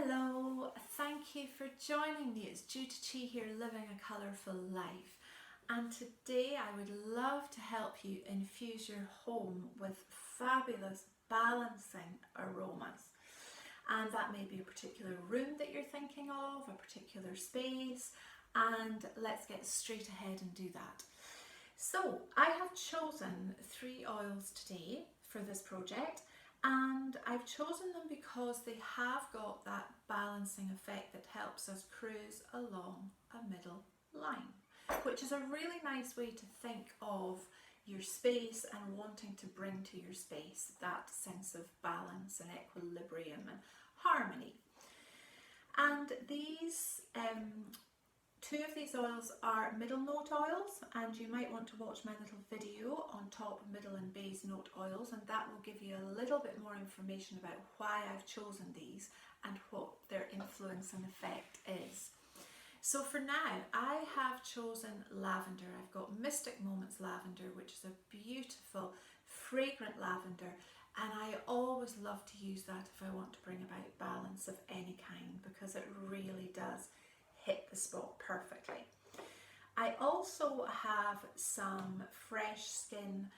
Hello, thank you for joining me. It's Jude Chi here, living a colourful life. And today I would love to help you infuse your home with fabulous balancing aromas. And that may be a particular room that you're thinking of, a particular space, and let's get straight ahead and do that. So I have chosen 3 oils today for this project. And I've chosen them because they have got that balancing effect that helps us cruise along a middle line, which is a really nice way to think of your space and wanting to bring to your space that sense of balance and equilibrium and harmony. And these 2 of these oils are middle note oils, and you might want to watch my little video on top, middle and base note oils, and that will give you a little bit more information about why I've chosen these and what their influence and effect is. So for now, I have chosen lavender. I've got Mystic Moments lavender, which is a beautiful, fragrant lavender, and I always love to use that if I want to bring about balance of any kind, because it really does hit the spot perfectly. I also have some fresh skin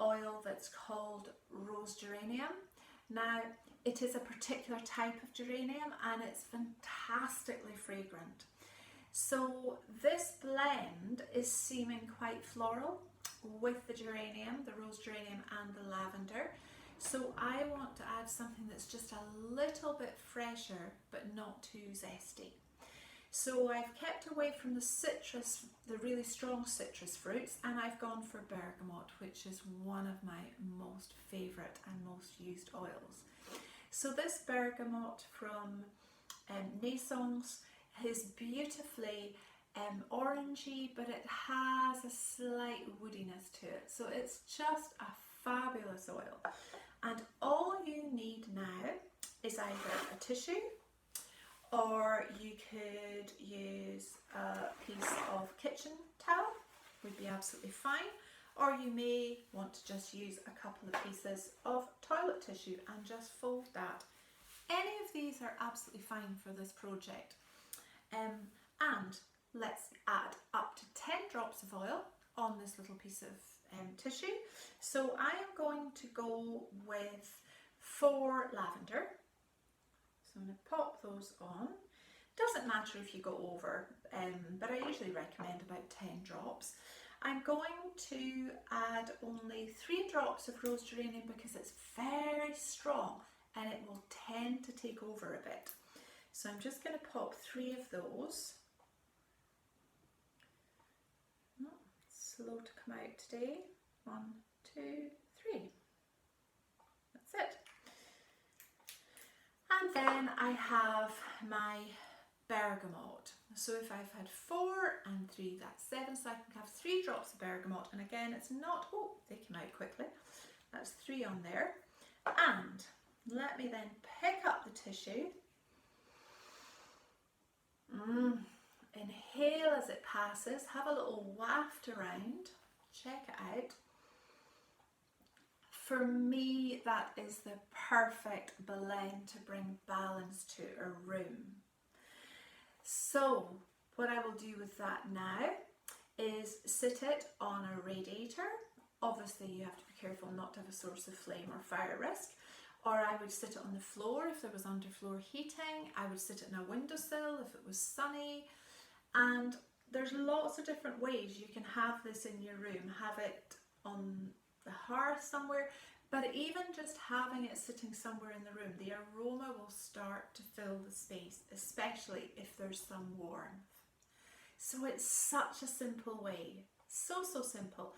oil that's called rose geranium. Now, it is a particular type of geranium and it's fantastically fragrant. So this blend is seeming quite floral with the geranium, the rose geranium and the lavender. So I want to add something that's just a little bit fresher but not too zesty. So I've kept away from the citrus, the really strong citrus fruits, and I've gone for bergamot, which is one of my most favourite and most used oils. So this bergamot from Naissance is beautifully orangey, but it has a slight woodiness to it. So it's just a fabulous oil. And all you need now is either a tissue, or you could use a piece of kitchen towel, would be absolutely fine, or you may want to just use a couple of pieces of toilet tissue and just fold that. Any of these are absolutely fine for this project. And let's add up to 10 drops of oil on this little piece of tissue. So I am going to go with 4 lavender. So I'm going to pop those on. Doesn't matter if you go over, but I usually recommend about 10 drops. I'm going to add only 3 drops of rose geranium because it's very strong and it will tend to take over a bit. So I'm just going to pop 3 of those. Oh, slow to come out today. 1, 2, 3. That's it. And then I have my bergamot. So if I've had 4 and 3, that's 7. So I can have 3 drops of bergamot. And again, it's not, oh, they came out quickly. That's 3 on there. And let me then pick up the tissue. Inhale as it passes. Have a little waft around. Check it out. For me, that is the perfect blend to bring balance to a room. So what I will do with that now is sit it on a radiator. Obviously you have to be careful not to have a source of flame or fire risk. Or I would sit it on the floor if there was underfloor heating. I would sit it in a windowsill if it was sunny. And there's lots of different ways you can have this in your room. Have it on the hearth somewhere, but even just having it sitting somewhere in the room, the aroma will start to fill the space, especially if there's some warmth. So it's such a simple way, so simple.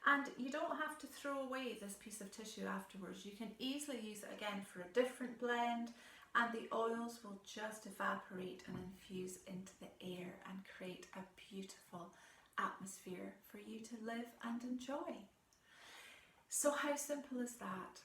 And you don't have to throw away this piece of tissue afterwards. You can easily use it again for a different blend, and the oils will just evaporate and infuse into the air and create a beautiful atmosphere for you to live and enjoy. So how simple is that?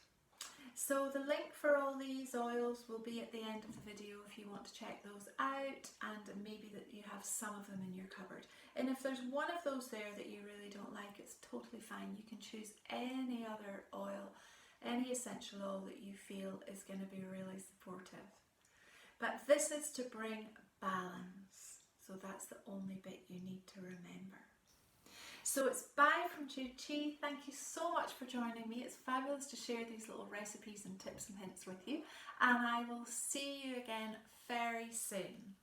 So the link for all these oils will be at the end of the video if you want to check those out, and maybe that you have some of them in your cupboard. And if there's one of those there that you really don't like, it's totally fine. You can choose any other oil, any essential oil that you feel is going to be really supportive. but this is to bring balance. So that's the only bit you need to remember. So it's bye from Jude Chi. Thank you so much for joining me. It's fabulous to share these little recipes and tips and hints with you. And I will see you again very soon.